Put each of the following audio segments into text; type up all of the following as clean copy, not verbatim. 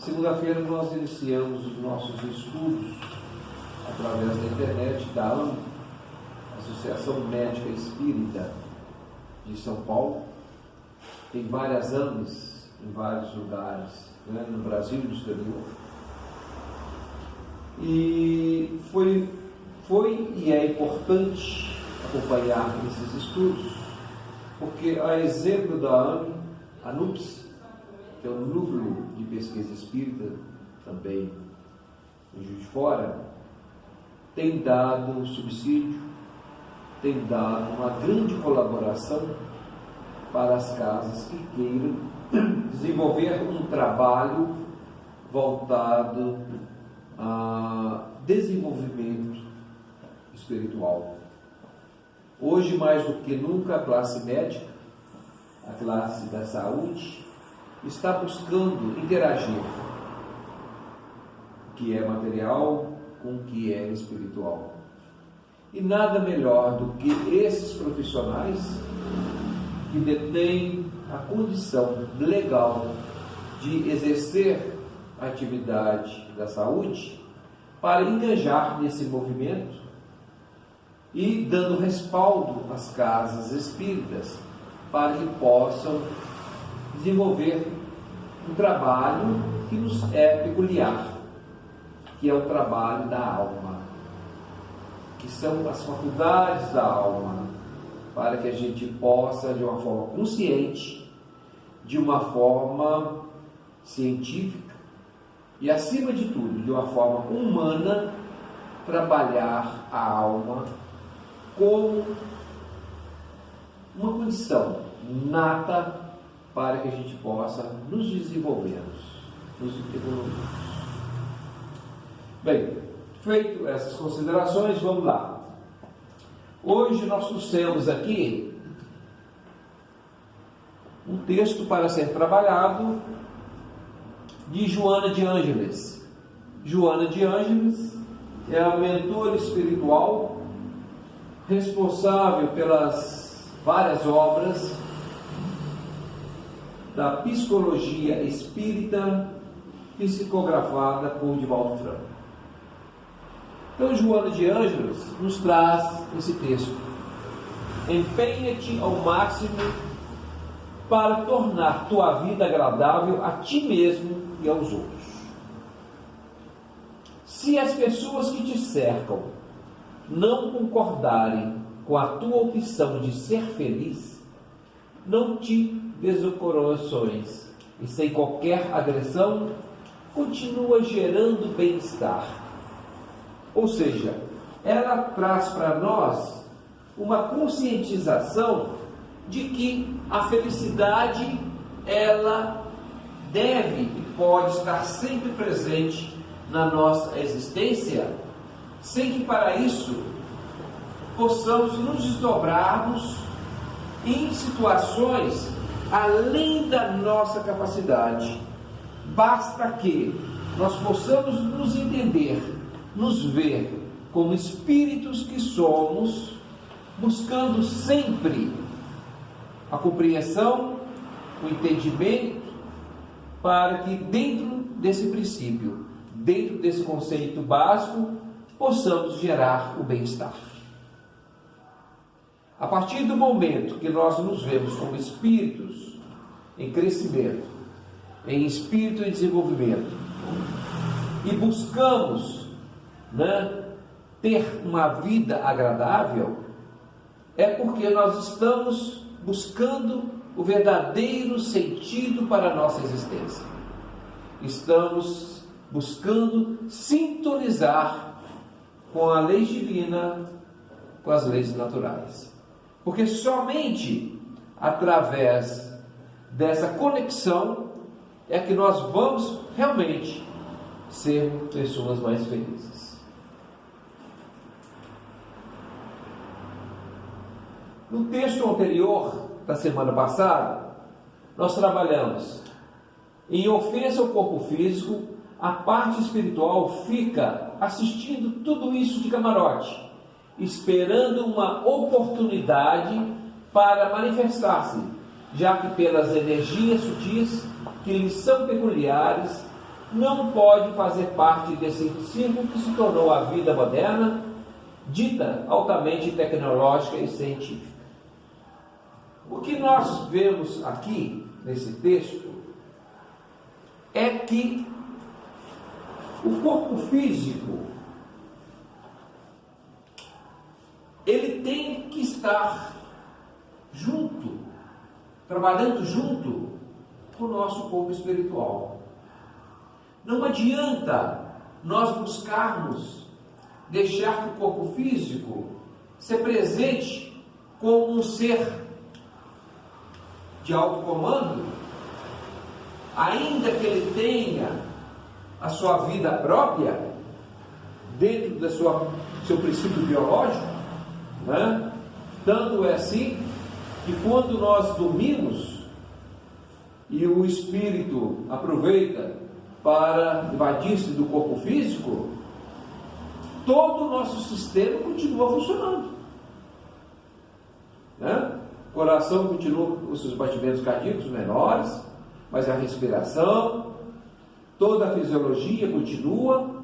Segunda-feira nós iniciamos os nossos estudos através da internet da AME, Associação Médica Espírita de São Paulo. Tem várias AMEs em vários lugares, né, no Brasil e no exterior. E foi e é importante acompanhar esses estudos, porque a exemplo da AME, a NUPES, que é o Núcleo de Pesquisa Espírita, também em Juiz de Fora, tem dado subsídio, tem dado uma grande colaboração para as casas que queiram desenvolver um trabalho voltado a desenvolvimento espiritual. Hoje, mais do que nunca, a classe médica, a classe da saúde, está buscando interagir o que é material com o que é espiritual. E nada melhor do que esses profissionais que detêm a condição legal de exercer a atividade da saúde para engajar nesse movimento e dando respaldo às casas espíritas para que possam desenvolver um trabalho que nos é peculiar, que é o trabalho da alma, que são as faculdades da alma, para que a gente possa, de uma forma consciente, de uma forma científica e, acima de tudo, de uma forma humana, trabalhar a alma como uma condição nata para que a gente possa nos desenvolvermos, nos evoluirmos. Bem, feito essas considerações, vamos lá. Hoje nós trouxemos aqui um texto para ser trabalhado de Joana de Ângeles. Joana de Ângeles é a mentora espiritual responsável pelas várias obras da psicologia espírita psicografada por Divaldo Franco. Então, Joana de Ângeles nos traz esse texto. Empenha-te ao máximo para tornar tua vida agradável a ti mesmo e aos outros. Se as pessoas que te cercam não concordarem com a tua opção de ser feliz, não te desencorações e sem qualquer agressão, continua gerando bem-estar. Ou seja, ela traz para nós uma conscientização de que a felicidade, ela deve e pode estar sempre presente na nossa existência, sem que para isso possamos nos desdobrarmos em situações além da nossa capacidade. Basta que nós possamos nos entender, nos ver como espíritos que somos, buscando sempre a compreensão, o entendimento, para que dentro desse princípio, dentro desse conceito básico, possamos gerar o bem-estar. A partir do momento que nós nos vemos como espíritos em crescimento, em espírito em desenvolvimento, e buscamos, ter uma vida agradável, é porque nós estamos buscando o verdadeiro sentido para a nossa existência. Estamos buscando sintonizar com a lei divina, com as leis naturais. Porque somente através dessa conexão é que nós vamos realmente ser pessoas mais felizes. No texto anterior da semana passada, nós trabalhamos em ofensa ao corpo físico. A parte espiritual fica assistindo tudo isso de camarote, esperando uma oportunidade para manifestar-se, já que pelas energias sutis que lhes são peculiares, não pode fazer parte desse círculo que se tornou a vida moderna, dita altamente tecnológica e científica. O que nós vemos aqui, nesse texto, é que o corpo físico, ele tem que estar junto, trabalhando junto com o nosso corpo espiritual. Não adianta nós buscarmos deixar que o corpo físico se presente como um ser de alto comando, ainda que ele tenha a sua vida própria dentro do seu princípio biológico, né? Tanto é assim que quando nós dormimos e o espírito aproveita para invadir-se do corpo físico, todo o nosso sistema continua funcionando, né? O coração continua com os seus batimentos cardíacos menores, mas a respiração, toda a fisiologia continua,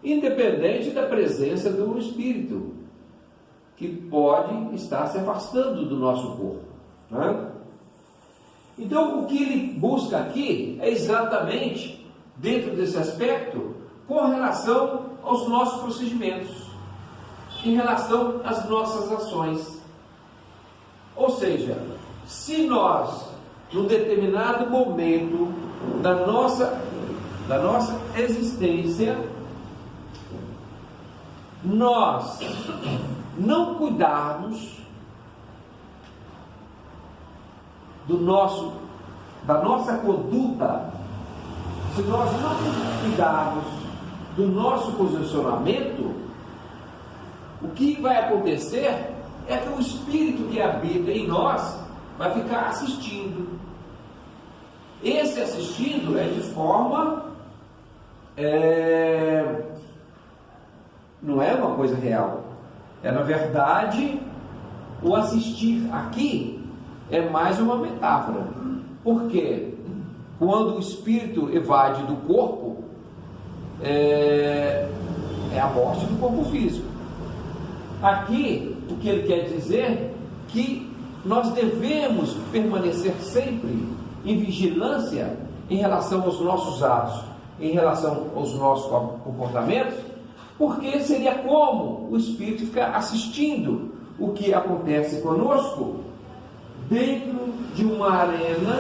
independente da presença do espírito, que pode estar se afastando do nosso corpo, né? Então, o que ele busca aqui é exatamente, dentro desse aspecto, com relação aos nossos procedimentos, em relação às nossas ações. Ou seja, se nós, num determinado momento da nossa existência, nós não cuidarmos da nossa conduta, se nós não cuidarmos do nosso posicionamento, o que vai acontecer é que o espírito que habita em nós vai ficar assistindo. Esse assistindo é de forma, não é uma coisa real. É, na verdade, o assistir aqui é mais uma metáfora. Porque quando o espírito evade do corpo, é a morte do corpo físico. Aqui, o que ele quer dizer é que nós devemos permanecer sempre em vigilância em relação aos nossos atos, em relação aos nossos comportamentos, porque seria como o espírito ficar assistindo o que acontece conosco dentro de uma arena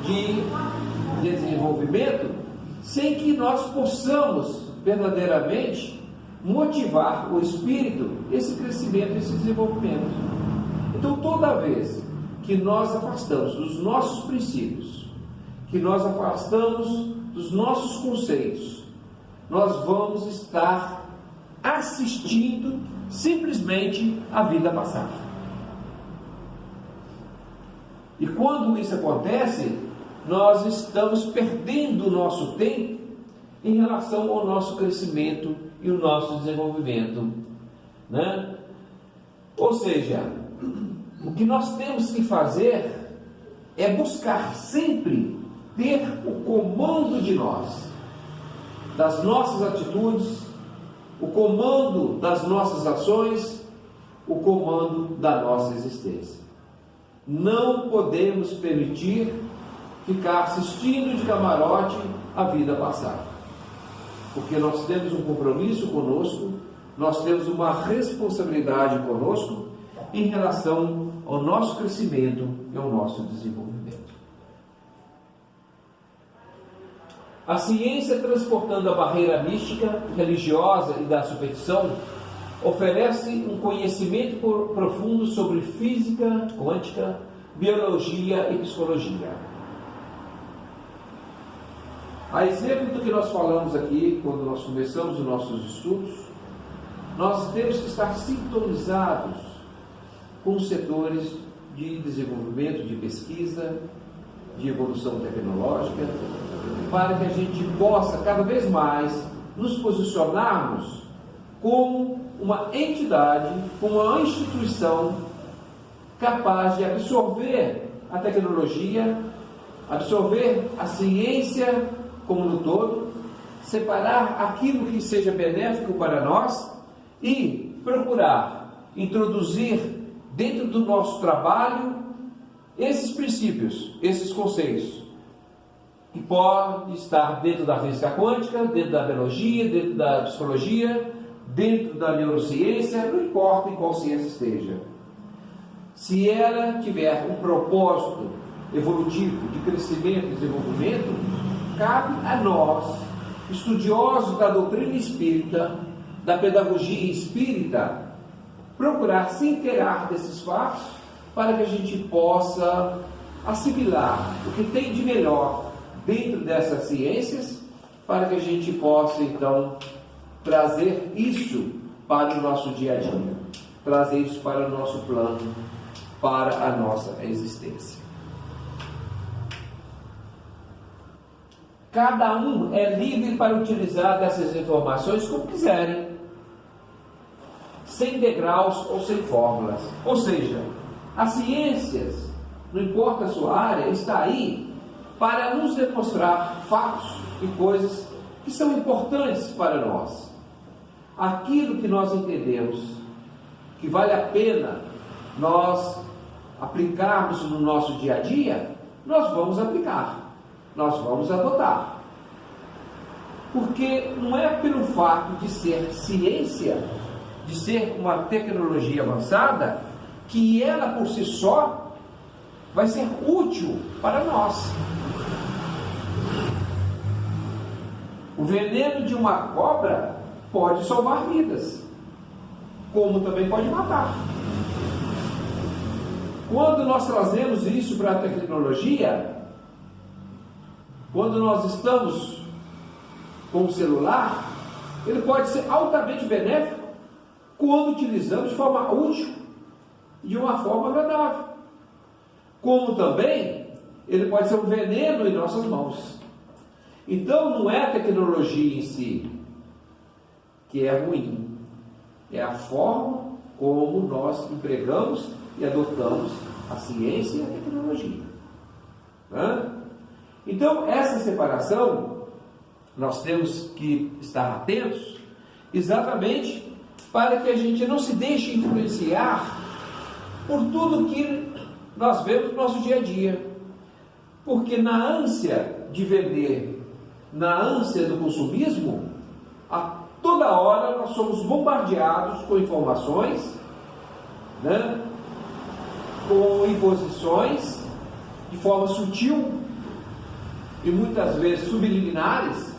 de desenvolvimento, sem que nós possamos verdadeiramente motivar o espírito, esse crescimento, esse desenvolvimento. Então, toda vez que nós afastamos dos nossos princípios, que nós afastamos dos nossos conceitos, nós vamos estar assistindo simplesmente a vida passar. E quando isso acontece, nós estamos perdendo o nosso tempo em relação ao nosso crescimento e o nosso desenvolvimento, né? Ou seja, o que nós temos que fazer é buscar sempre ter o comando de nós, das nossas atitudes, o comando das nossas ações, o comando da nossa existência. Não podemos permitir ficar assistindo de camarote a vida passar, porque nós temos um compromisso conosco, nós temos uma responsabilidade conosco em relação ao nosso crescimento e ao nosso desenvolvimento. A ciência, transportando a barreira mística, religiosa e da superstição, oferece um conhecimento profundo sobre física quântica, biologia e psicologia. A exemplo do que nós falamos aqui, quando nós começamos os nossos estudos, nós temos que estar sintonizados com os setores de desenvolvimento, de pesquisa, de evolução tecnológica, para que a gente possa cada vez mais nos posicionarmos como uma entidade, como uma instituição capaz de absorver a tecnologia, absorver a ciência como no todo, separar aquilo que seja benéfico para nós e procurar introduzir dentro do nosso trabalho esses princípios, esses conceitos, que podem estar dentro da física quântica, dentro da biologia, dentro da psicologia, dentro da neurociência, não importa em qual ciência esteja. Se ela tiver um propósito evolutivo de crescimento e desenvolvimento, cabe a nós, estudiosos da doutrina espírita, da pedagogia espírita, procurar se inteirar desses fatos para que a gente possa assimilar o que tem de melhor dentro dessas ciências, para que a gente possa então trazer isso para o nosso dia a dia, trazer isso para o nosso plano, para a nossa existência. Cada um é livre para utilizar dessas informações como quiserem, sem degraus ou sem fórmulas. Ou seja, as ciências, não importa a sua área, está aí para nos demonstrar fatos e coisas que são importantes para nós. Aquilo que nós entendemos que vale a pena nós aplicarmos no nosso dia a dia, nós vamos aplicar, nós vamos adotar. Porque não é pelo fato de ser ciência, de ser uma tecnologia avançada, que ela por si só vai ser útil para nós. O veneno de uma cobra pode salvar vidas, como também pode matar. Quando nós trazemos isso para a tecnologia, quando nós estamos com o celular, ele pode ser altamente benéfico quando utilizamos de forma útil e de uma forma agradável. Como também ele pode ser um veneno em nossas mãos. Então não é a tecnologia em si que é ruim, é a forma como nós empregamos e adotamos a ciência e a tecnologia. Então essa separação nós temos que estar atentos exatamente para que a gente não se deixe influenciar por tudo que nós vemos no nosso dia a dia. Porque na ânsia de vender, na ânsia do consumismo, a toda hora nós somos bombardeados com informações, com imposições, de forma sutil e muitas vezes subliminares,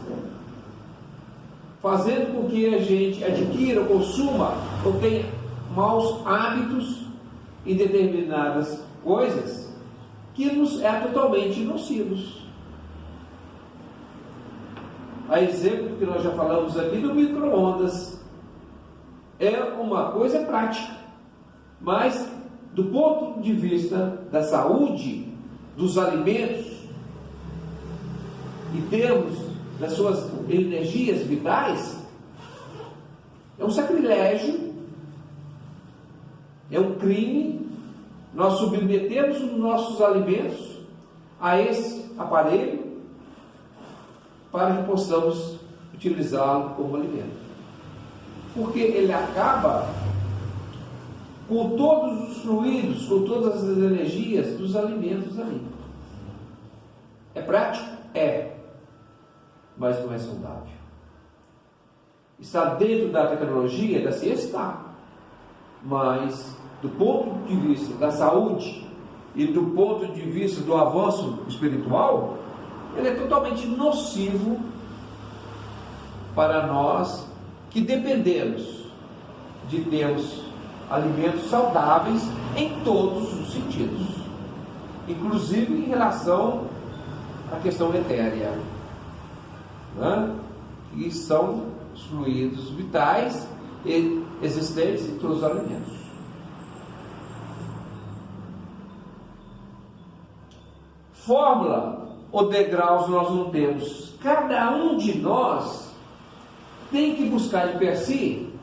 fazendo com que a gente adquira, ou consuma, ou tenha maus hábitos em determinadas coisas que nos é totalmente nocivos. A exemplo que nós já falamos aqui do micro-ondas, é uma coisa prática, mas do ponto de vista da saúde, dos alimentos, em termos das suas energias vitais, é um sacrilégio, é um crime nós submetemos os nossos alimentos a esse aparelho para que possamos utilizá-lo como alimento. Porque ele acaba com todos os fluidos, com todas as energias dos alimentos ali. É prático? É. Mas não é saudável. Está dentro da tecnologia, da ciência? Está. Mas do ponto de vista da saúde e do ponto de vista do avanço espiritual, ele é totalmente nocivo para nós que dependemos de termos alimentos saudáveis em todos os sentidos, inclusive em relação à questão etérea, que são os fluidos vitais existentes em todos os alimentos. Fórmula ou degraus nós não temos. Cada um de nós tem que buscar de per si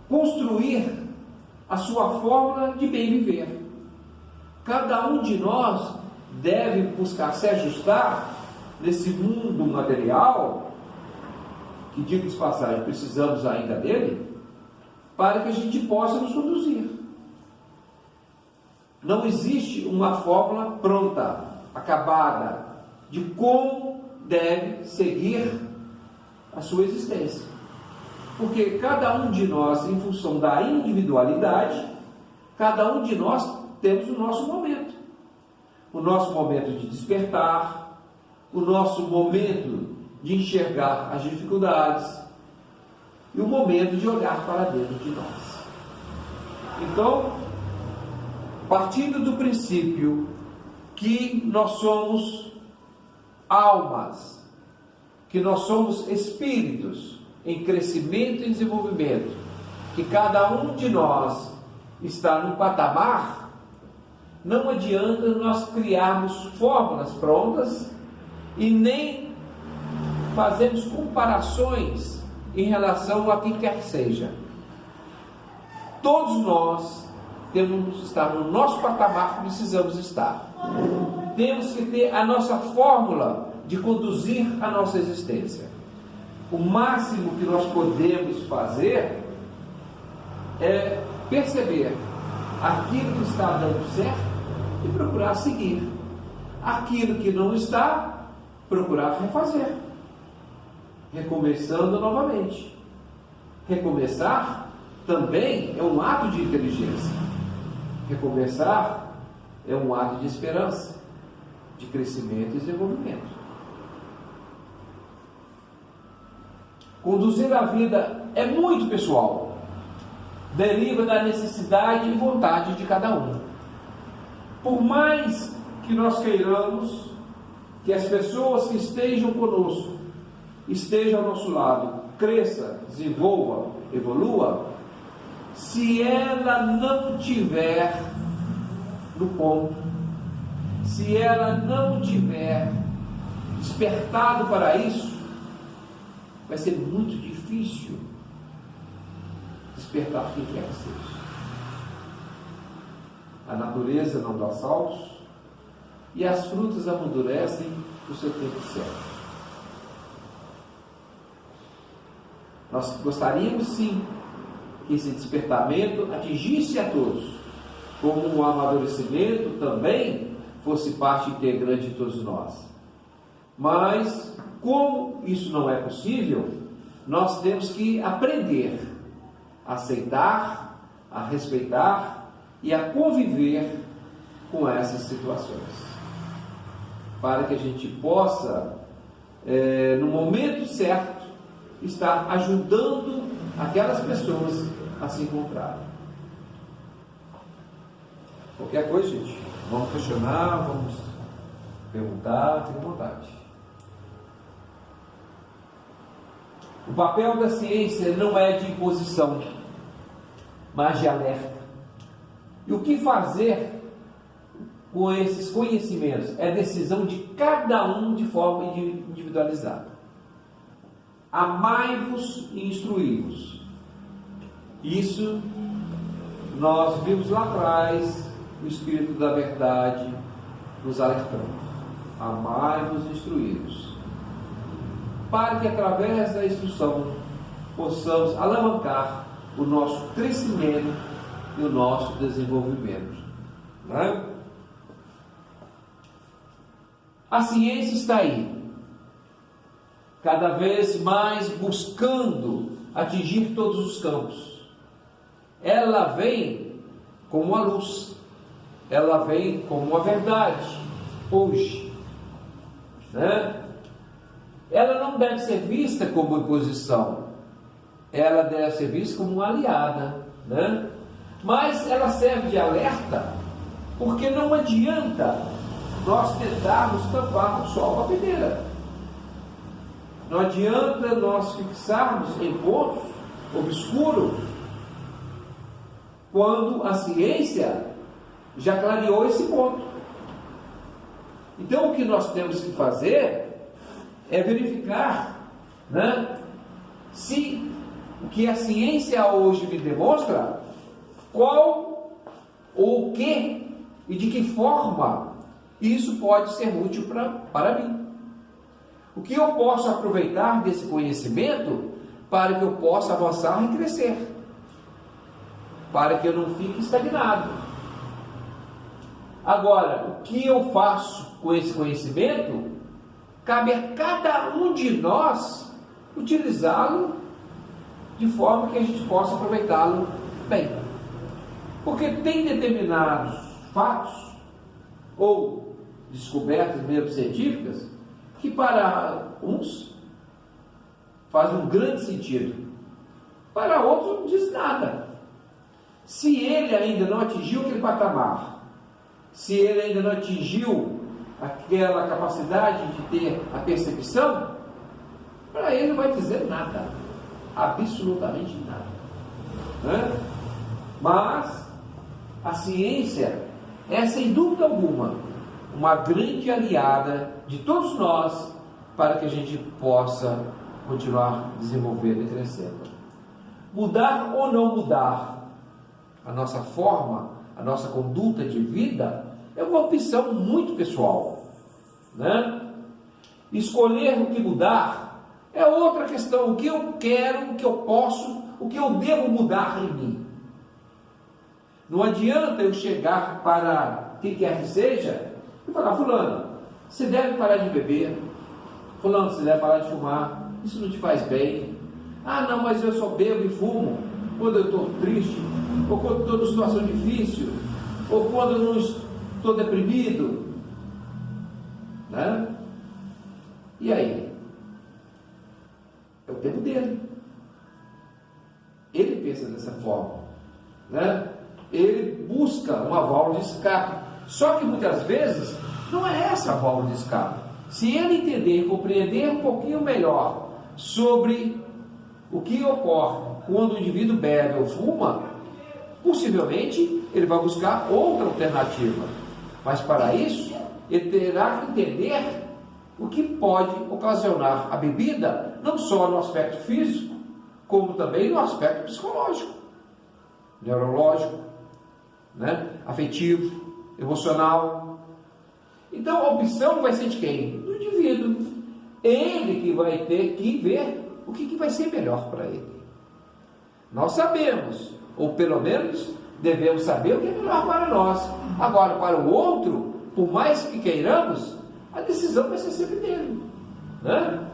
construir a sua fórmula de bem viver. Cada um de nós deve buscar se ajustar nesse mundo material que, diga de passagem, precisamos ainda dele, para que a gente possa nos conduzir. Não existe uma fórmula pronta, acabada, de como deve seguir a sua existência. Porque cada um de nós, em função da individualidade, cada um de nós temos o nosso momento. O nosso momento de despertar, o nosso momento de enxergar as dificuldades e o momento de olhar para dentro de nós. Então, partindo do princípio que nós somos almas, que nós somos espíritos em crescimento e desenvolvimento, que cada um de nós está num patamar, não adianta nós criarmos fórmulas prontas e nem fazermos comparações em relação a quem quer que seja. Todos nós temos que estar no nosso patamar que precisamos estar. Temos que ter a nossa fórmula de conduzir a nossa existência. O máximo que nós podemos fazer é perceber aquilo que está dando certo e procurar seguir. Aquilo que não está, procurar refazer. Recomeçando novamente. Recomeçar também é um ato de inteligência. Recomeçar é um ato de esperança, de crescimento e desenvolvimento. Conduzir a vida é muito pessoal. Deriva da necessidade e vontade de cada um. Por mais que nós queiramos que as pessoas que estejam conosco, estejam ao nosso lado, cresça, desenvolva, evolua, se ela não tiver no ponto, se ela não tiver despertado para isso, vai ser muito difícil despertar quem quer que seja. A natureza não dá saltos e as frutas amadurecem no seu tempo certo. Nós gostaríamos sim que esse despertamento atingisse a todos, como o amadurecimento também fosse parte integrante de todos nós. Mas, como isso não é possível, nós temos que aprender a aceitar, a respeitar e a conviver com essas situações, para que a gente possa, no momento certo, estar ajudando aquelas pessoas a se encontrarem. Qualquer coisa, gente, vamos questionar, vamos perguntar, fique à vontade. O papel da ciência não é de imposição, mas de alerta. E o que fazer com esses conhecimentos é decisão de cada um de forma individualizada. Amai-vos e instruí-vos. Isso nós vimos lá atrás, o Espírito da Verdade nos alertando. Amai-vos e instruí-vos. Para que através da instrução possamos alavancar o nosso crescimento e o nosso desenvolvimento. Né? A ciência está aí, cada vez mais buscando atingir todos os campos. Ela vem como a luz, ela vem como a verdade, hoje. Né? Ela não deve ser vista como oposição, ela deve ser vista como uma aliada. Né? Mas ela serve de alerta, porque não adianta nós tentarmos tampar o sol com a peneira. Não adianta nós fixarmos em pontos obscuros, quando a ciência já clareou esse ponto. Então o que nós temos que fazer é verificar, né, se o que a ciência hoje me demonstra, qual ou o que e de que forma isso pode ser útil para mim. O que eu posso aproveitar desse conhecimento para que eu possa avançar e crescer, para que eu não fique estagnado. Agora, o que eu faço com esse conhecimento, cabe a cada um de nós utilizá-lo de forma que a gente possa aproveitá-lo bem. Porque tem determinados fatos ou descobertas mesmo científicas que para uns fazem um grande sentido, para outros não diz nada. Se ele ainda não atingiu aquele patamar, se ele ainda não atingiu aquela capacidade de ter a percepção, para ele não vai dizer nada, absolutamente nada, né? Mas a ciência é, sem dúvida alguma, uma grande aliada de todos nós para que a gente possa continuar desenvolvendo e crescendo. Mudar ou não mudar a nossa forma, a nossa conduta de vida é uma opção muito pessoal, né? Escolher o que mudar é outra questão. O que eu quero, o que eu posso, o que eu devo mudar em mim. Não adianta eu chegar para quem quer que seja e falar: fulano, você deve parar de beber, fulano, você deve parar de fumar, isso não te faz bem. Ah, não, mas eu só bebo e fumo quando eu estou triste, ou quando estou numa situação difícil, ou quando eu não estou deprimido, né? E aí? É o tempo dele. Ele pensa dessa forma, né? Ele busca uma válvula de escape. Só que muitas vezes não é essa a válvula de escape. Se ele entender e compreender um pouquinho melhor sobre o que ocorre quando o indivíduo bebe ou fuma, possivelmente ele vai buscar outra alternativa. Mas para isso, ele terá que entender o que pode ocasionar a bebida, não só no aspecto físico, como também no aspecto psicológico, neurológico, né? Afetivo, emocional. Então a opção vai ser de quem? Do indivíduo. Ele que vai ter que ver o que vai ser melhor para ele. Nós sabemos, ou pelo menos devemos saber o que é melhor para nós. Agora, para o outro, por mais que queiramos, a decisão vai ser sempre dele, né?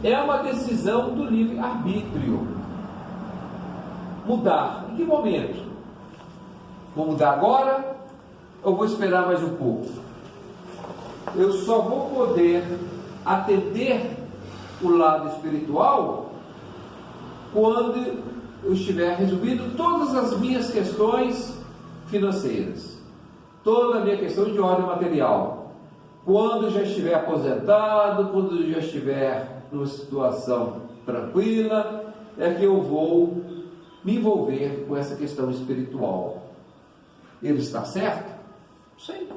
É uma decisão do livre-arbítrio. Mudar. Em que momento? Vou mudar agora ou vou esperar mais um pouco? Eu só vou poder atender o lado espiritual quando eu estiver resolvido todas as minhas questões financeiras, toda a minha questão de ordem material, quando eu já estiver aposentado, quando eu já estiver numa situação tranquila, é que eu vou me envolver com essa questão espiritual. Ele está certo? Sim.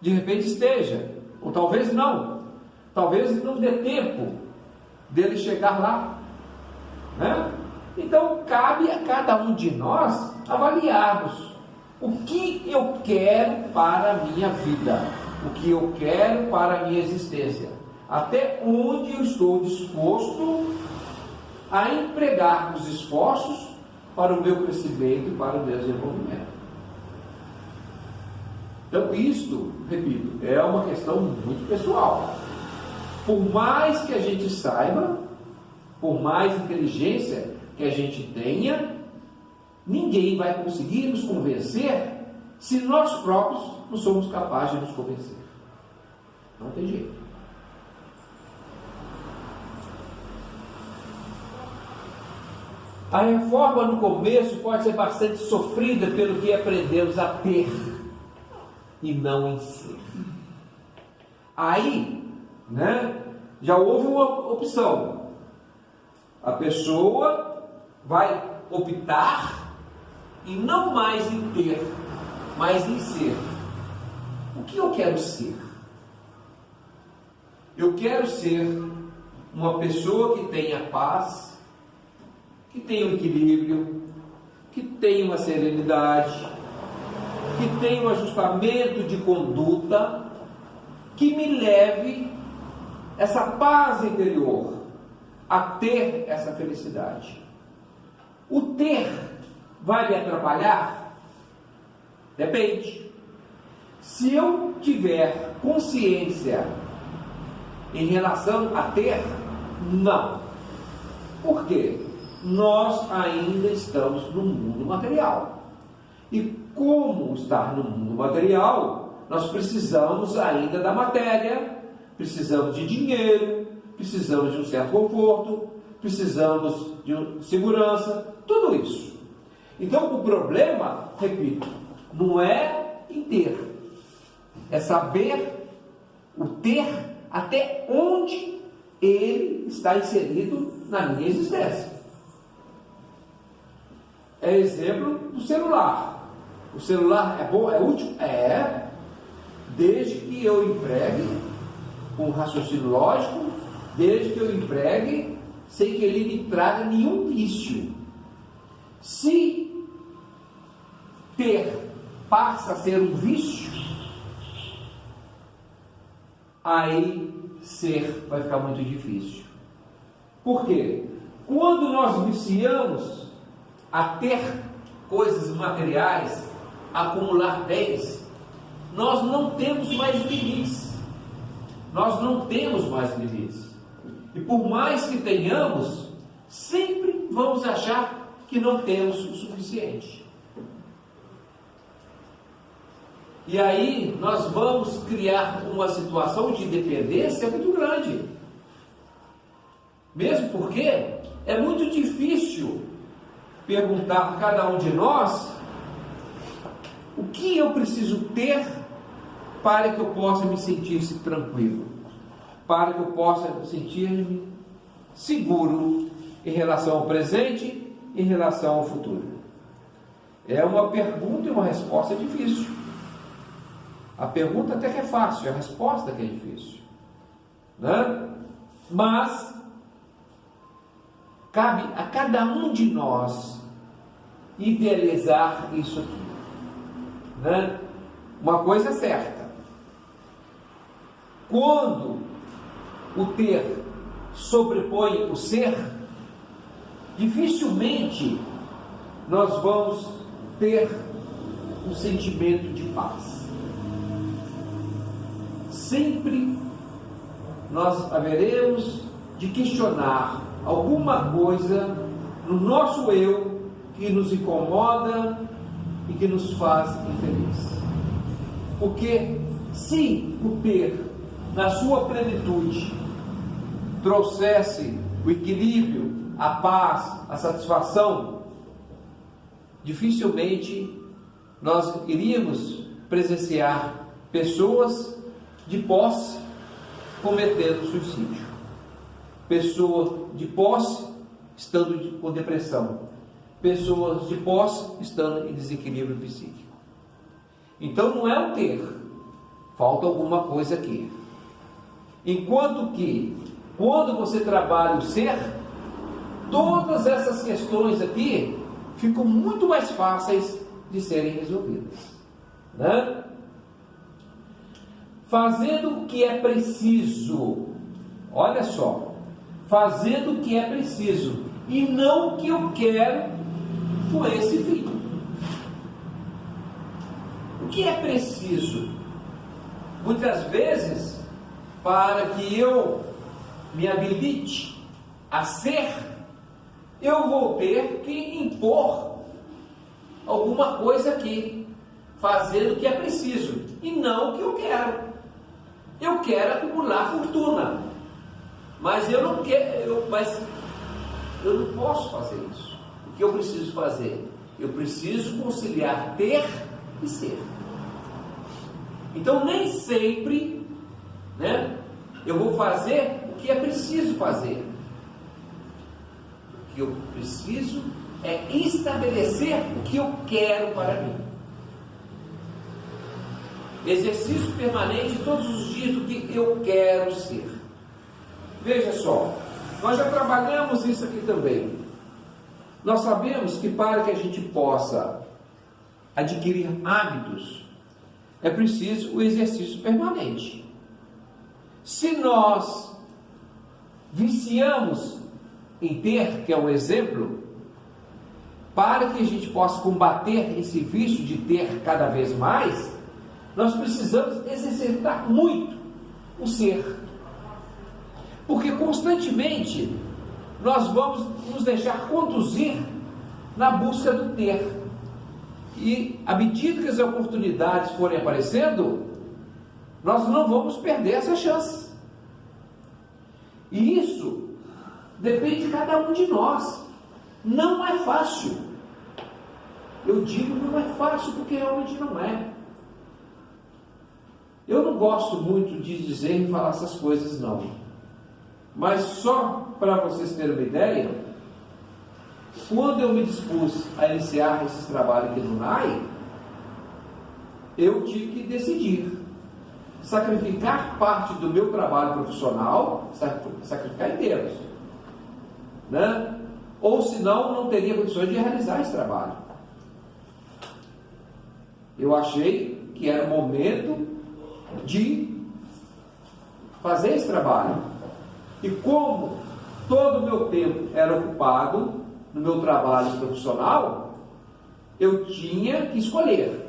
De repente esteja, ou talvez não. Talvez não dê tempo dele chegar lá, né? Então cabe a cada um de nós avaliarmos o que eu quero para a minha vida, o que eu quero para a minha existência, até onde eu estou disposto a empregar os esforços para o meu crescimento e para o meu desenvolvimento. Então isto, repito, é uma questão muito pessoal. Por mais que a gente saiba, por mais inteligência que a gente tenha, ninguém vai conseguir nos convencer se nós próprios não somos capazes de nos convencer. Não tem jeito. A reforma no começo pode ser bastante sofrida pelo que aprendemos a ter e não em ser. Aí, né, já houve uma opção. A pessoa vai optar em não mais em ter, mas em ser. O que eu quero ser? Eu quero ser uma pessoa que tenha paz, que tenha um equilíbrio, que tenha uma serenidade, que tenha um ajustamento de conduta, que me leve essa paz interior, a ter essa felicidade. O ter vai me atrapalhar? Depende. Se eu tiver consciência em relação a ter, não. Por quê? Nós ainda estamos no mundo material. E como estar no mundo material, nós precisamos ainda da matéria, precisamos de dinheiro, precisamos de um certo conforto, precisamos de segurança, tudo isso. Então o problema, repito, não é em ter, é saber o ter até onde ele está inserido na minha existência. É exemplo do celular. O celular é bom, é útil? É, desde que eu empregue com raciocínio lógico, desde que eu empregue sem que ele me traga nenhum vício. Se ter passa a ser um vício, aí ser vai ficar muito difícil. Por quê? Quando nós viciamos a ter coisas materiais, acumular bens, nós não temos mais limites. Nós não temos mais limites. E por mais que tenhamos, sempre vamos achar que não temos o suficiente. E aí nós vamos criar uma situação de dependência muito grande. Mesmo porque é muito difícil perguntar a cada um de nós o que eu preciso ter para que eu possa me sentir tranquilo, para que eu possa sentir-me seguro em relação ao presente, em relação ao futuro. É uma pergunta e uma resposta difícil. A pergunta até que é fácil, a resposta que é difícil, né? Mas cabe a cada um de nós idealizar isso aqui, né? Uma coisa é certa: quando o ter sobrepõe o ser, dificilmente nós vamos ter um sentimento de paz. Sempre nós haveremos de questionar alguma coisa no nosso eu que nos incomoda e que nos faz infeliz. Porque se o ter na sua plenitude trouxesse o equilíbrio, a paz, a satisfação, dificilmente nós iríamos presenciar pessoas de posse cometendo suicídio, pessoa de posse estando com depressão, pessoas de posse estando em desequilíbrio psíquico. Então não é o ter, falta alguma coisa aqui. Enquanto que, quando você trabalha o ser, todas essas questões aqui ficam muito mais fáceis de serem resolvidas, né? Fazendo o que é preciso, olha só, fazendo o que é preciso e não o que eu quero com esse fim. O que é preciso? Muitas vezes, para que eu me habilite a ser, eu vou ter que impor alguma coisa aqui, fazendo o que é preciso e não o que eu quero. Eu quero acumular fortuna, mas eu não quero, eu não posso fazer isso. O que eu preciso fazer? Eu preciso conciliar ter e ser. Então nem sempre, né, eu vou fazer o que é preciso fazer. O que eu preciso é estabelecer o que eu quero para mim. Exercício permanente todos os dias do que eu quero ser. Veja só, nós já trabalhamos isso aqui também. Nós sabemos que para que a gente possa adquirir hábitos, é preciso o exercício permanente. Se nós viciamos em ter, que é um exemplo, para que a gente possa combater esse vício de ter cada vez mais, nós precisamos exercitar muito o ser. Porque constantemente nós vamos nos deixar conduzir na busca do ter. E à medida que as oportunidades forem aparecendo, nós não vamos perder essa chance. E isso depende de cada um de nós. Não é fácil. Eu digo não é fácil porque realmente não é. Eu não gosto muito de dizer e falar essas coisas não. Mas só para vocês terem uma ideia, quando eu me dispus a iniciar esse trabalho aqui no NAI, eu tive que decidir sacrificar parte do meu trabalho profissional, sacrificar inteiros, né? Ou senão não teria condições de realizar esse trabalho. Eu achei que era o momento de fazer esse trabalho. E como todo o meu tempo era ocupado no meu trabalho profissional, eu tinha que escolher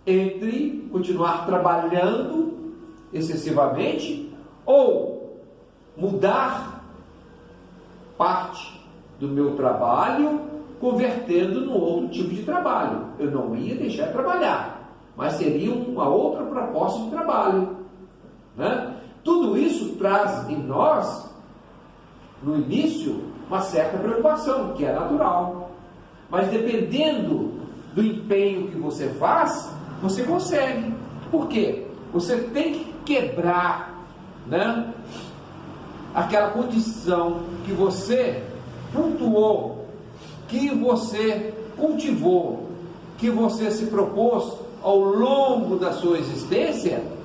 entre continuar trabalhando excessivamente ou mudar parte do meu trabalho, convertendo num outro tipo de trabalho. Eu não ia deixar de trabalhar, mas seria uma outra proposta de trabalho, né? Tudo isso traz em nós, no início, uma certa preocupação, que é natural. Mas dependendo do empenho que você faz, você consegue. Por quê? Você tem que quebrar, né, aquela condição que você pontuou, que você cultivou, que você se propôs ao longo da sua existência,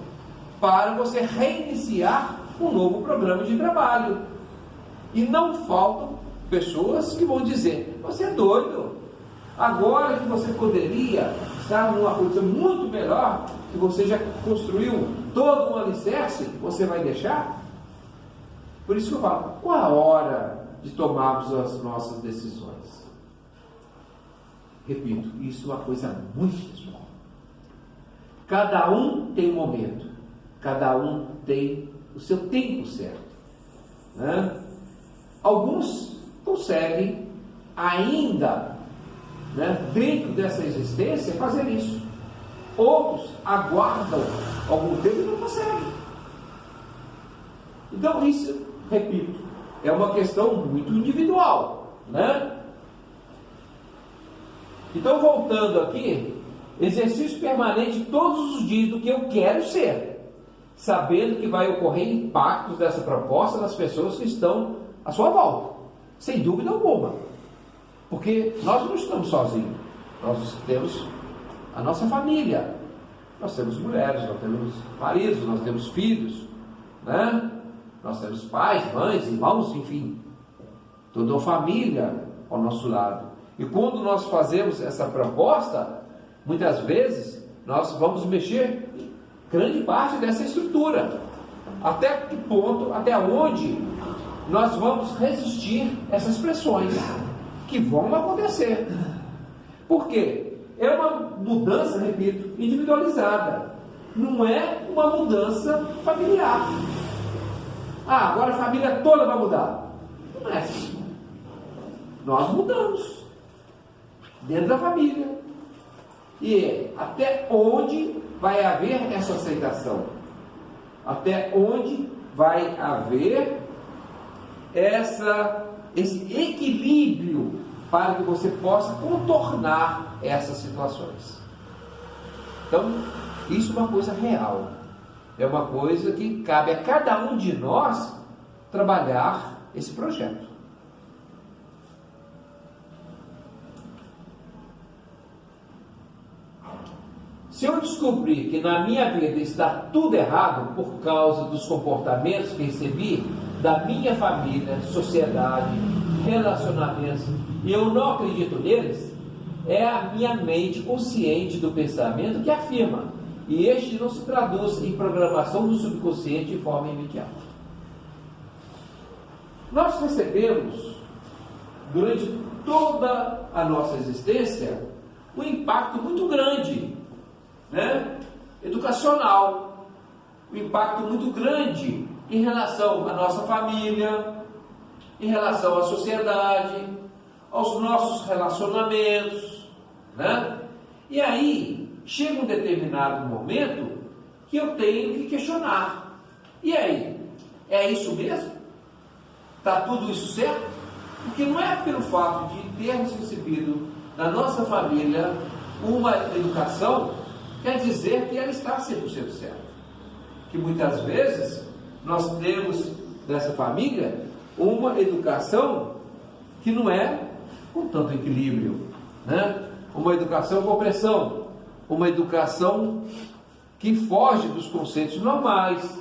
para você reiniciar um novo programa de trabalho. E não faltam pessoas que vão dizer: você é doido, agora que você poderia estar numa condição muito melhor, que você já construiu todo um alicerce, você vai deixar? Por isso que eu falo, qual a hora de tomarmos as nossas decisões? Repito, isso é uma coisa muito pessoal. Cada um tem um momento, cada um tem o seu tempo certo, né? Alguns conseguem ainda, né, dentro dessa existência, fazer isso. Outros aguardam algum tempo e não conseguem. Então isso, repito, é uma questão muito individual, né? Então, voltando aqui, exercício permanente todos os dias do que eu quero ser, sabendo que vai ocorrer impactos dessa proposta nas pessoas que estão à sua volta, sem dúvida alguma, porque nós não estamos sozinhos, nós temos a nossa família, nós temos mulheres, nós temos maridos, nós temos filhos, né? Nós temos pais, mães, irmãos, enfim, toda a família ao nosso lado. E quando nós fazemos essa proposta, muitas vezes nós vamos mexer grande parte dessa estrutura. Até que ponto, até onde nós vamos resistir essas pressões que vão acontecer. Por quê? É uma mudança, repito, individualizada. Não é uma mudança familiar. Ah, agora a família toda vai mudar. Não é assim. Nós mudamos dentro da família. E até onde vai haver essa aceitação? Até onde vai haver esse equilíbrio para que você possa contornar essas situações? Então, isso é uma coisa real. É uma coisa que cabe a cada um de nós trabalhar esse projeto. Se eu descobrir que na minha vida está tudo errado por causa dos comportamentos que recebi da minha família, sociedade, relacionamentos, e eu não acredito neles, é a minha mente consciente do pensamento que afirma, e este não se traduz em programação do subconsciente de forma imediata. Nós recebemos, durante toda a nossa existência, um impacto muito grande, né? Educacional, um impacto muito grande em relação à nossa família, em relação à sociedade, aos nossos relacionamentos, né? E aí, chega um determinado momento que eu tenho que questionar. E aí? É isso mesmo? Está tudo isso certo? Porque não é pelo fato de termos recebido na nossa família uma educação, quer dizer que ela está 100% certa. Que muitas vezes nós temos nessa família uma educação que não é com tanto equilíbrio, né? Uma educação com pressão, uma educação que foge dos conceitos normais.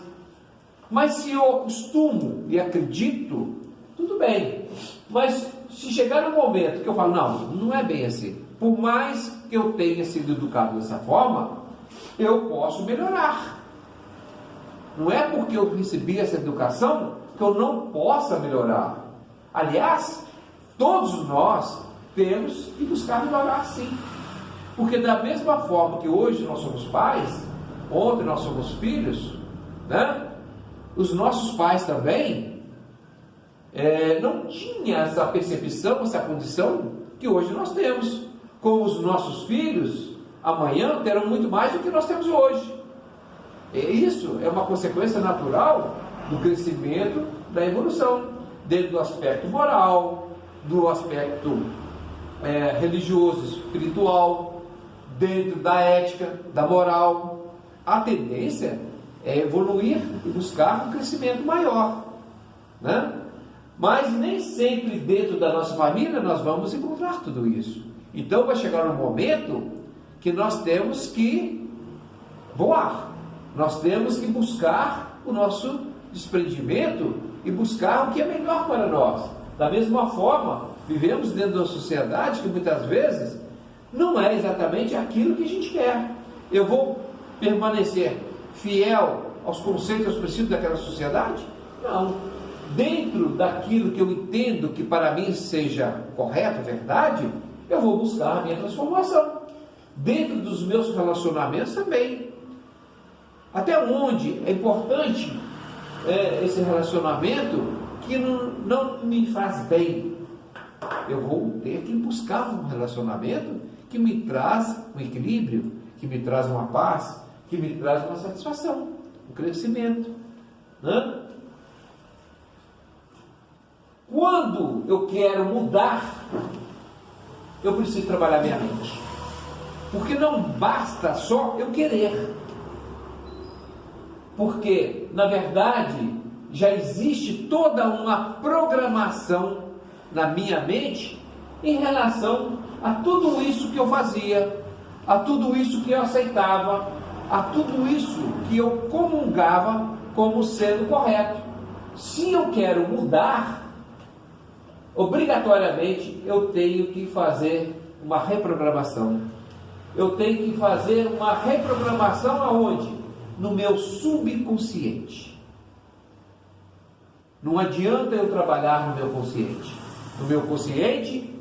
Mas se eu acostumo e acredito, tudo bem. Mas se chegar um momento que eu falo, não é bem assim. Por mais que eu tenha sido educado dessa forma, eu posso melhorar. Não é porque eu recebi essa educação que eu não possa melhorar. Aliás, todos nós temos que buscar melhorar sim. Porque da mesma forma que hoje nós somos pais, ontem nós somos filhos, né? Os nossos pais também não tinham essa percepção, essa condição que hoje nós temos. Como os nossos filhos, amanhã terão muito mais do que nós temos hoje. E isso é uma consequência natural do crescimento, da evolução, dentro do aspecto moral, do aspecto religioso, espiritual, dentro da ética, da moral. A tendência é evoluir e buscar um crescimento maior, né? Mas nem sempre dentro da nossa família nós vamos encontrar tudo isso. Então vai chegar um momento que nós temos que voar, nós temos que buscar o nosso desprendimento e buscar o que é melhor para nós. Da mesma forma, vivemos dentro de uma sociedade que muitas vezes não é exatamente aquilo que a gente quer. Eu vou permanecer fiel aos conceitos, aos princípios daquela sociedade? Não. Dentro daquilo que eu entendo que para mim seja correto, verdade, eu vou buscar a minha transformação. Dentro dos meus relacionamentos também. Até onde é importante esse relacionamento que não me faz bem. Eu vou ter que buscar um relacionamento que me traz um equilíbrio, que me traz uma paz, que me traz uma satisfação, um crescimento, né? Quando eu quero mudar, eu preciso trabalhar minha mente. Porque não basta só eu querer. Porque, na verdade, já existe toda uma programação na minha mente em relação a tudo isso que eu fazia, a tudo isso que eu aceitava, a tudo isso que eu comungava como sendo correto. Se eu quero mudar, obrigatoriamente eu tenho que fazer uma reprogramação. Eu tenho que fazer uma reprogramação aonde? No meu subconsciente. Não adianta eu trabalhar no meu consciente. No meu consciente,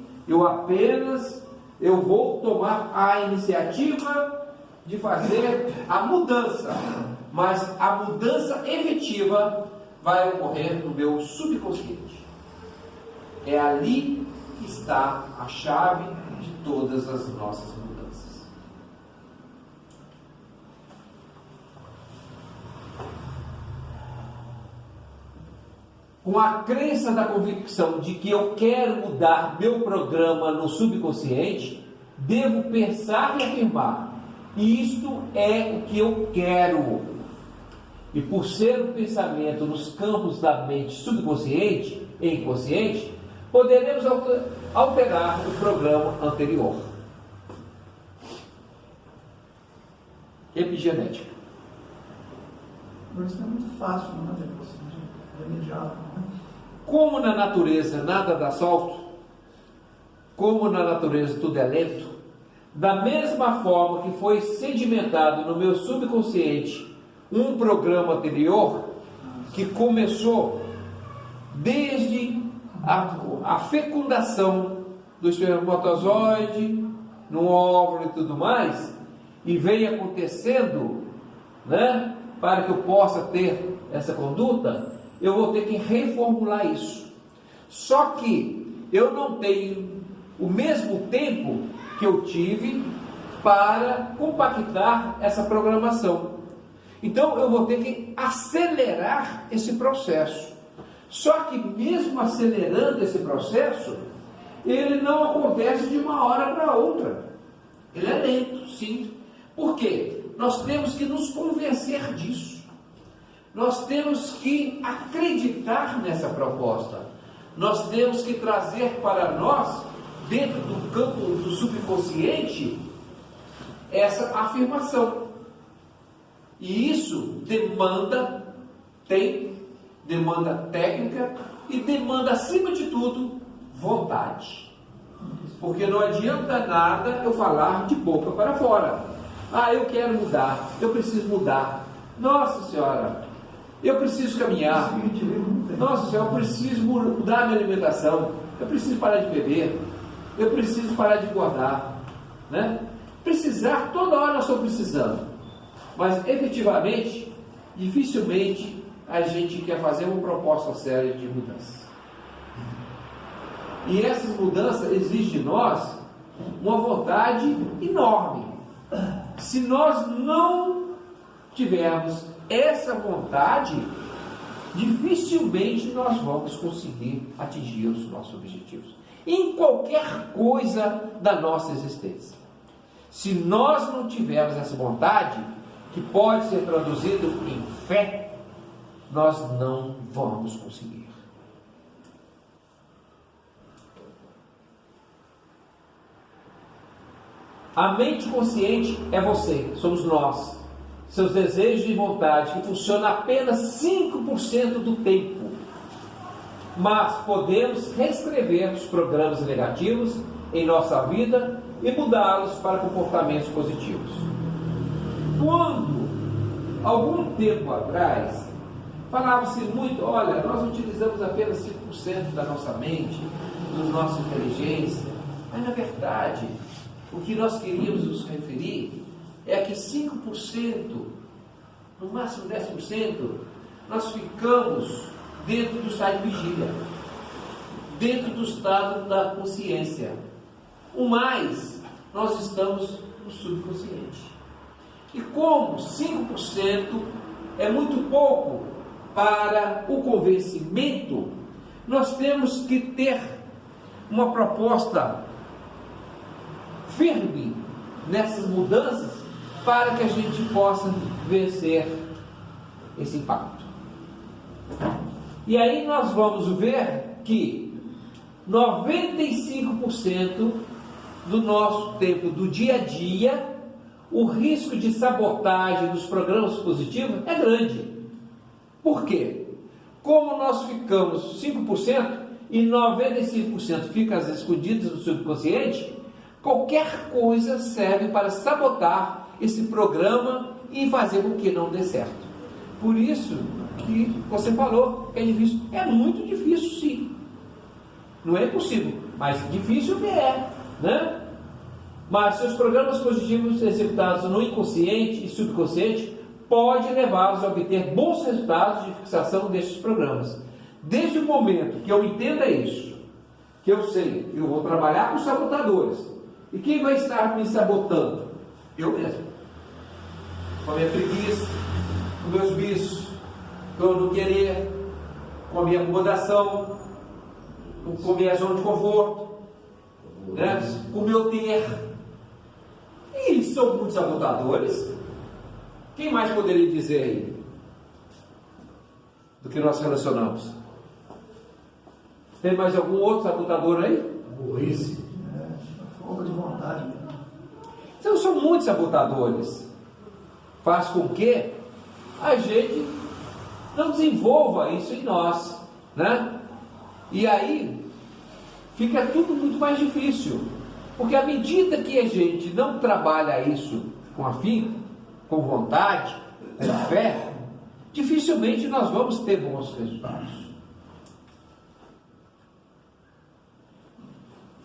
eu vou tomar a iniciativa de fazer a mudança, mas a mudança efetiva vai ocorrer no meu subconsciente. É ali que está a chave de todas as nossas mudanças. Com a crença da convicção de que eu quero mudar meu programa no subconsciente, devo pensar e afirmar: isto é o que eu quero. E por ser um pensamento nos campos da mente subconsciente e inconsciente, poderemos alterar o programa anterior. Epigenética. Mas isso é muito fácil, não é? Imediato, né? Como na natureza nada dá salto, como na natureza tudo é lento, da mesma forma que foi sedimentado no meu subconsciente um programa anterior que começou desde a fecundação do espermatozoide no óvulo e tudo mais, e vem acontecendo, né, para que eu possa ter essa conduta, eu vou ter que reformular isso. Só que eu não tenho o mesmo tempo que eu tive para compactar essa programação. Então eu vou ter que acelerar esse processo. Só que mesmo acelerando esse processo, ele não acontece de uma hora para outra. Ele é lento, sim. Por quê? Nós temos que nos convencer disso. Nós temos que acreditar nessa proposta. Nós temos que trazer para nós, dentro do campo do subconsciente, essa afirmação. E isso demanda tempo, demanda técnica e demanda, acima de tudo, vontade. Porque não adianta nada eu falar de boca para fora. Ah, eu quero mudar, eu preciso mudar. Nossa Senhora, eu preciso caminhar. Nossa Senhora, eu preciso mudar minha alimentação. Eu preciso parar de beber. Eu preciso parar de engordar. Né? Precisar, toda hora eu estou precisando. Mas efetivamente, dificilmente a gente quer fazer uma proposta séria de mudança. E essas mudanças exigem de nós uma vontade enorme. Se nós não tivermos essa vontade, dificilmente nós vamos conseguir atingir os nossos objetivos, em qualquer coisa da nossa existência. Se nós não tivermos essa vontade, que pode ser traduzido em fé, nós não vamos conseguir. A mente consciente é você, somos nós. Seus desejos e vontade, que funcionam apenas 5% do tempo. Mas podemos reescrever os programas negativos em nossa vida e mudá-los para comportamentos positivos. Quando, algum tempo atrás, falava-se muito, olha, nós utilizamos apenas 5% da nossa mente, da nossa inteligência, mas na verdade, o que nós queríamos nos referir é que 5%, no máximo 10%, nós ficamos dentro do estado de vigília, dentro do estado da consciência. O mais, nós estamos no subconsciente. E como 5% é muito pouco para o convencimento, nós temos que ter uma proposta firme nessas mudanças para que a gente possa vencer esse impacto. E aí nós vamos ver que 95% do nosso tempo do dia a dia, o risco de sabotagem dos programas positivos é grande. Por quê? Como nós ficamos 5% e 95% fica às escondidas no subconsciente, qualquer coisa serve para sabotar esse programa e fazer com que não dê certo. Por isso que você falou que é difícil. É muito difícil, sim. Não é impossível, mas difícil é, né? Mas seus programas positivos executados no inconsciente e subconsciente pode levá-los a obter bons resultados de fixação destes programas. Desde o momento que eu entenda isso, que eu sei que eu vou trabalhar com os sabotadores, e quem vai estar me sabotando? Eu mesmo. Com a minha preguiça, com meus vícios, com o não querer, com a minha acomodação, com a minha zona de conforto, né? Com o meu ter. E são muitos sabotadores. Quem mais poderia dizer aí do que nós relacionamos? Tem mais algum outro sabotador aí? Burrice. Falta de vontade. Então são muitos sabotadores. Faz com que a gente não desenvolva isso em nós, né? E aí fica tudo muito mais difícil. Porque à medida que a gente não trabalha isso com afinco, com vontade, com fé, dificilmente nós vamos ter bons resultados.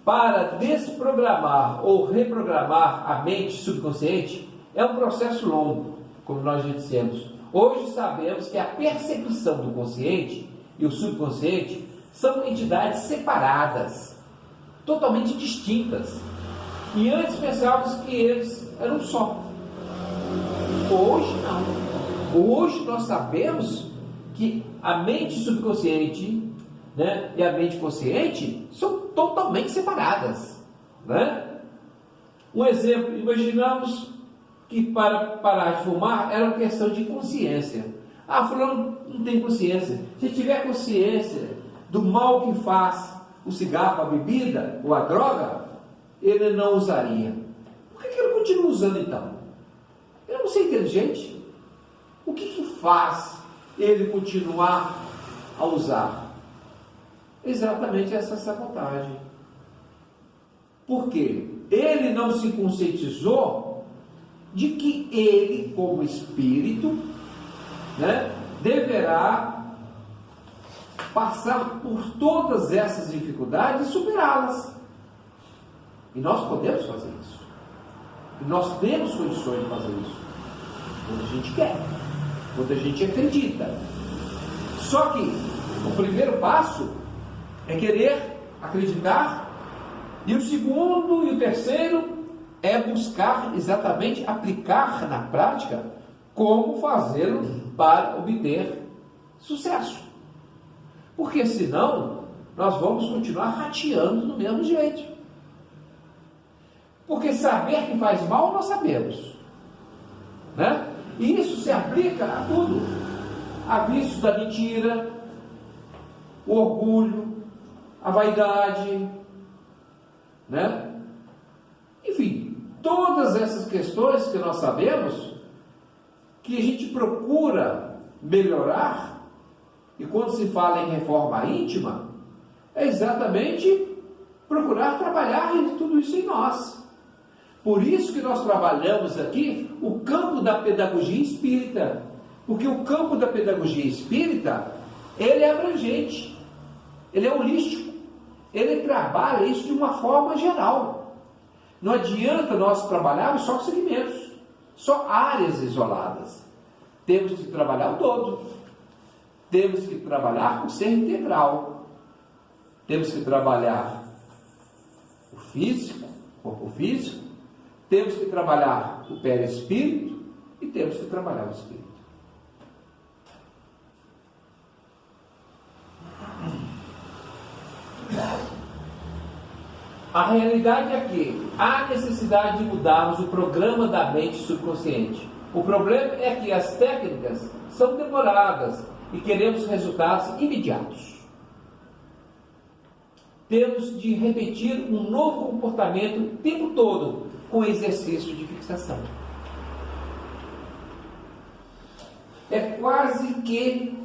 para desprogramar ou reprogramar a mente subconsciente é um processo longo, como nós já dissemos. Hoje sabemos que a percepção do consciente e o subconsciente são entidades separadas, totalmente distintas. E antes pensávamos que eles eram só. Hoje não. Hoje nós sabemos que a mente subconsciente, né, e a mente consciente são totalmente separadas, né? Um exemplo, imaginamos que para parar de fumar era uma questão de consciência. Ah, fulano não tem consciência. Se tiver consciência do mal que faz o cigarro, a bebida ou a droga, ele não usaria. Por que ele continua usando então? Ele não é inteligente. O que faz ele continuar a usar? Exatamente essa sabotagem. Por quê? Ele não se conscientizou de que ele, como espírito, né, deverá passar por todas essas dificuldades e superá-las. E nós podemos fazer isso. E nós temos condições de fazer isso. Quando a gente quer. Quando a gente acredita. Só que o primeiro passo é querer acreditar. E o segundo e o terceiro é buscar exatamente aplicar na prática como fazê-lo para obter sucesso. Porque senão nós vamos continuar rateando do mesmo jeito. Porque saber que faz mal nós sabemos, né? E isso se aplica a tudo. A vício da mentira, o orgulho, a vaidade, né? Enfim, todas essas questões que nós sabemos que a gente procura melhorar, e quando se fala em reforma íntima, é exatamente procurar trabalhar tudo isso em nós. Por isso que nós trabalhamos aqui o campo da pedagogia espírita, porque o campo da pedagogia espírita, ele é abrangente, ele é holístico, ele trabalha isso de uma forma geral. Não adianta nós trabalharmos só com segmentos, só áreas isoladas. Temos que trabalhar o todo, temos que trabalhar com o ser integral, temos que trabalhar o físico, o corpo físico, temos que trabalhar o perispírito e temos que trabalhar o espírito. A realidade é que há necessidade de mudarmos o programa da mente subconsciente. O problema é que as técnicas são demoradas e queremos resultados imediatos. Temos de repetir um novo comportamento o tempo todo com exercício de fixação. É quase que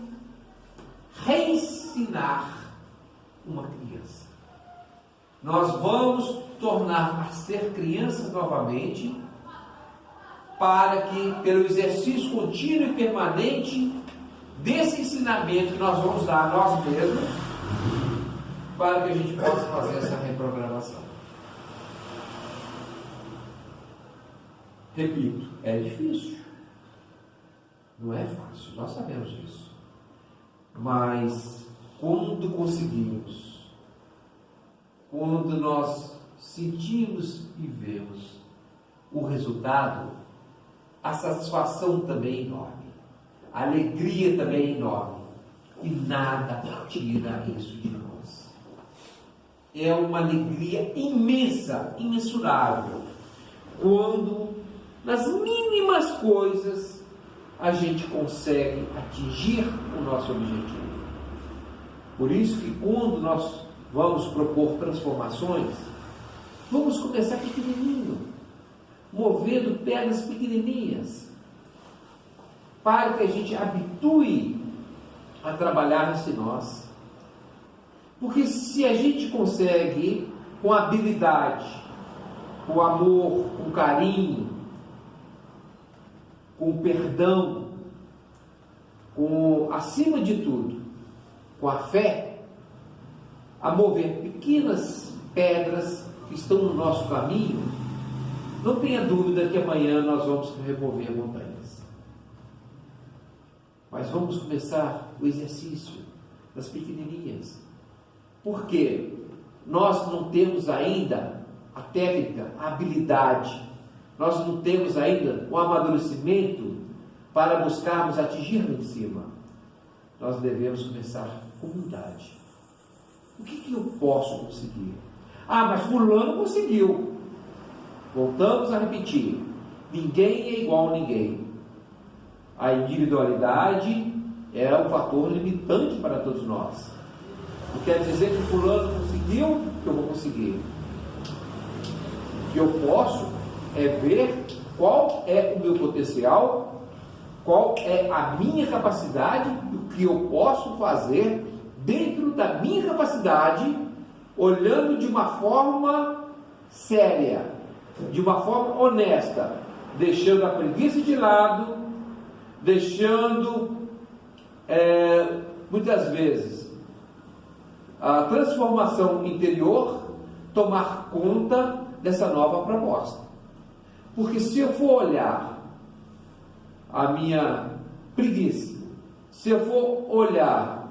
reensinar uma criança. Nós vamos tornar a ser crianças novamente, para que, pelo exercício contínuo e permanente desse ensinamento que nós vamos dar a nós mesmos, para que a gente possa fazer essa reprogramação. Repito, é difícil. Não é fácil, nós sabemos disso. Mas, quando conseguimos, quando nós sentimos e vemos o resultado, a satisfação também é enorme, a alegria também é enorme, e nada tira isso de nós. É uma alegria imensa, imensurável, quando nas mínimas coisas a gente consegue atingir o nosso objetivo. Por isso que quando nós vamos propor transformações, vamos começar pequenininho, movendo pedras pequenininhas, para que a gente habitue a trabalhar em nós. Porque se a gente consegue, com habilidade, com amor, com carinho, com perdão, acima de tudo, com a fé, a mover pequenas pedras que estão no nosso caminho, não tenha dúvida que amanhã nós vamos remover montanhas. Mas vamos começar o exercício das pequenininhas. Porque nós não temos ainda a técnica, a habilidade, nós não temos ainda o amadurecimento para buscarmos atingir lá em cima. Nós devemos começar com humildade. O que eu posso conseguir? Ah, mas fulano conseguiu. Voltamos a repetir. Ninguém é igual a ninguém. A individualidade é um fator limitante para todos nós. Não quer dizer que fulano conseguiu, que eu vou conseguir. O que eu posso é ver qual é o meu potencial, qual é a minha capacidade, o que eu posso fazer dentro da minha capacidade, olhando de uma forma séria, de uma forma honesta, deixando a preguiça de lado, deixando muitas vezes a transformação interior tomar conta dessa nova proposta. Porque se eu for olhar a minha preguiça, se eu for olhar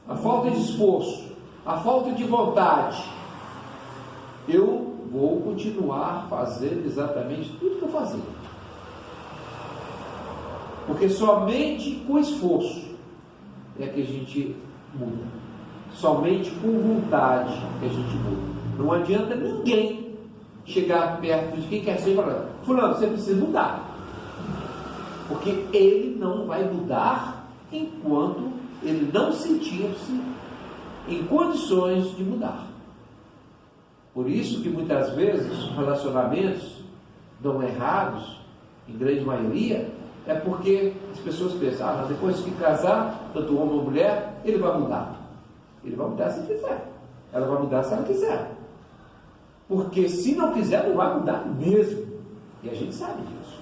a falta de esforço, a falta de vontade, eu vou continuar fazendo exatamente tudo que eu fazia. Porque somente com esforço é que a gente muda. Somente com vontade que a gente muda. Não adianta ninguém chegar perto de quem quer ser e falar: fulano, você precisa mudar. Porque ele não vai mudar enquanto ele não sentir-se em condições de mudar. Por isso que muitas vezes os relacionamentos dão errados, em grande maioria, é porque as pessoas pensam: ah, depois que casar, tanto o homem ou a mulher, ele vai mudar. Ele vai mudar se quiser. Ela vai mudar se ela quiser. Porque se não quiser, não vai mudar mesmo. E a gente sabe disso.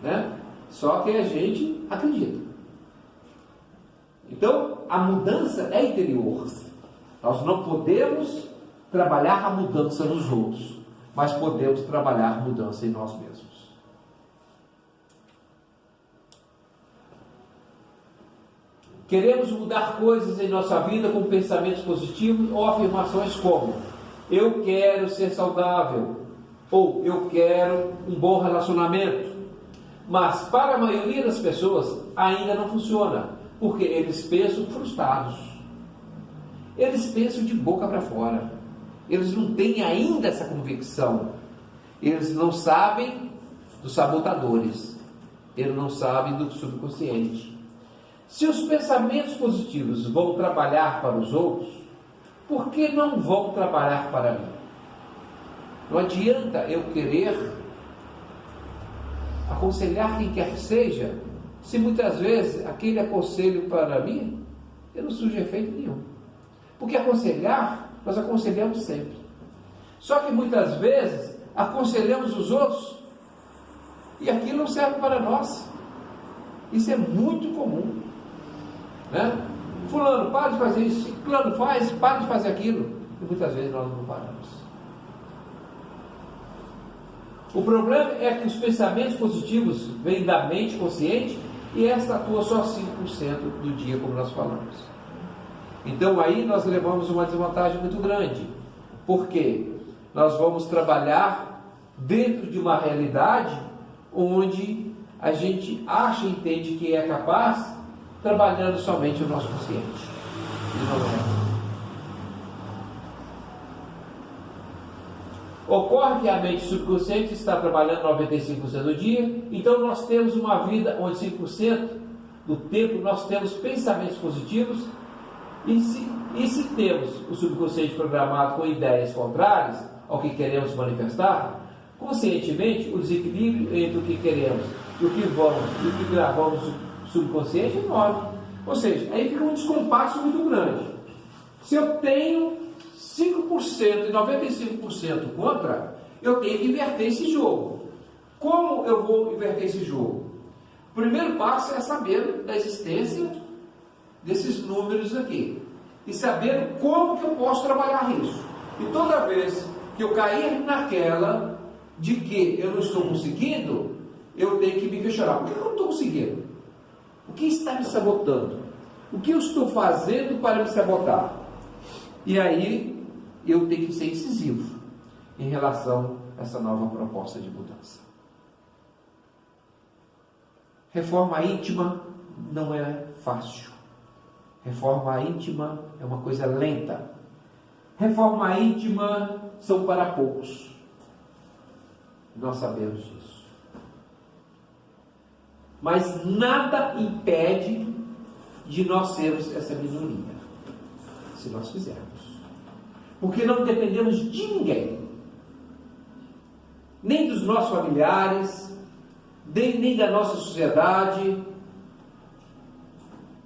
Né? Só que a gente acredita. Então, a mudança é interior. Nós não podemos trabalhar a mudança nos outros, mas podemos trabalhar a mudança em nós mesmos. Queremos mudar coisas em nossa vida com pensamentos positivos ou afirmações como: eu quero ser saudável, ou eu quero um bom relacionamento. Mas para a maioria das pessoas ainda não funciona, porque eles pensam frustrados. Eles pensam de boca para fora. Eles não têm ainda essa convicção. Eles não sabem dos sabotadores. Eles não sabem do subconsciente. Se os pensamentos positivos vão trabalhar para os outros, por que não vão trabalhar para mim? Não adianta eu querer aconselhar quem quer que seja, se muitas vezes aquele aconselho para mim, eu não surge efeito nenhum. Porque aconselhar, nós aconselhamos sempre. Só que muitas vezes aconselhamos os outros e aquilo não serve para nós. Isso é muito comum. Né? Fulano, para de fazer isso. Fulano, para de fazer aquilo. E muitas vezes nós não paramos. O problema é que os pensamentos positivos vêm da mente consciente e esta atua só 5% do dia, como nós falamos. Então aí nós levamos uma desvantagem muito grande. Por quê? Nós vamos trabalhar dentro de uma realidade onde a gente acha e entende que é capaz, trabalhando somente o nosso consciente. E não é. Ocorre que a mente subconsciente está trabalhando 95% do dia, então nós temos uma vida onde 5% do tempo nós temos pensamentos positivos, e se temos o subconsciente programado com ideias contrárias ao que queremos manifestar, conscientemente o desequilíbrio entre o que queremos e o que gravamos no subconsciente é enorme. Ou seja, aí fica um descompasso muito grande. Se eu tenho 5% e 95% contra, eu tenho que inverter esse jogo. Como eu vou inverter esse jogo? O primeiro passo é saber da existência desses números aqui. e sabendo como que eu posso trabalhar isso. E toda vez que eu cair naquela de que eu não estou conseguindo, eu tenho que me questionar: por que eu não estou conseguindo? O que está me sabotando? O que eu estou fazendo para me sabotar? E aí eu tenho que ser incisivo em relação a essa nova proposta de mudança. Reforma íntima não é fácil. Reforma íntima é uma coisa lenta. Reforma íntima são para poucos. Nós sabemos disso. Mas nada impede de nós sermos essa minoria, se nós fizermos. Porque não dependemos de ninguém. Nem dos nossos familiares, nem da nossa sociedade,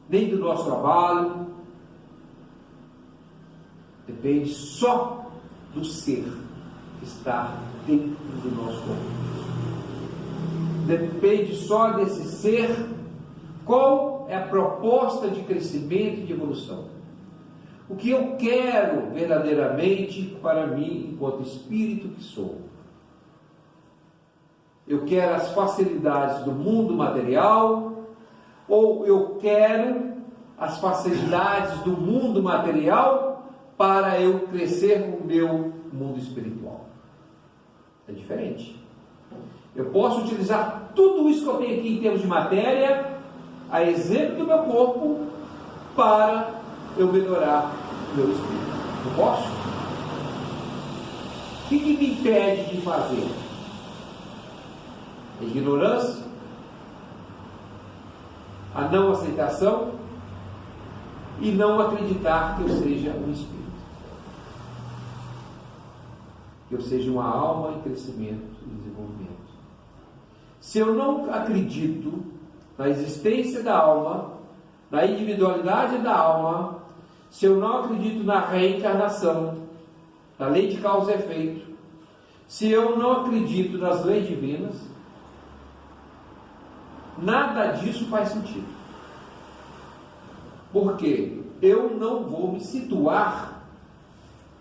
nem do nosso trabalho. Depende só do ser que está dentro do nosso corpo. Depende só desse ser. Qual é a proposta de crescimento e de evolução? O que eu quero verdadeiramente para mim, enquanto espírito que sou? Eu quero as facilidades do mundo material, ou eu quero as facilidades do mundo material para eu crescer no meu mundo espiritual? É diferente. Eu posso utilizar tudo isso que eu tenho aqui em termos de matéria, a exemplo do meu corpo, para eu melhorar o meu espírito. Não posso? O que me impede de fazer? A ignorância? A não aceitação? E não acreditar que eu seja um espírito. Que eu seja uma alma em crescimento e desenvolvimento. Se eu não acredito na existência da alma, na individualidade da alma, se eu não acredito na reencarnação, na lei de causa e efeito, se eu não acredito nas leis divinas, nada disso faz sentido. Porque eu não vou me situar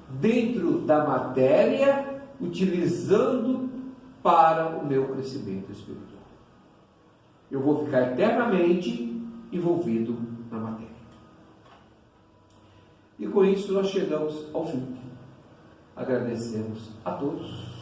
dentro da matéria, utilizando para o meu crescimento espiritual. Eu vou ficar eternamente envolvido na matéria. E com isso nós chegamos ao fim. Agradecemos a todos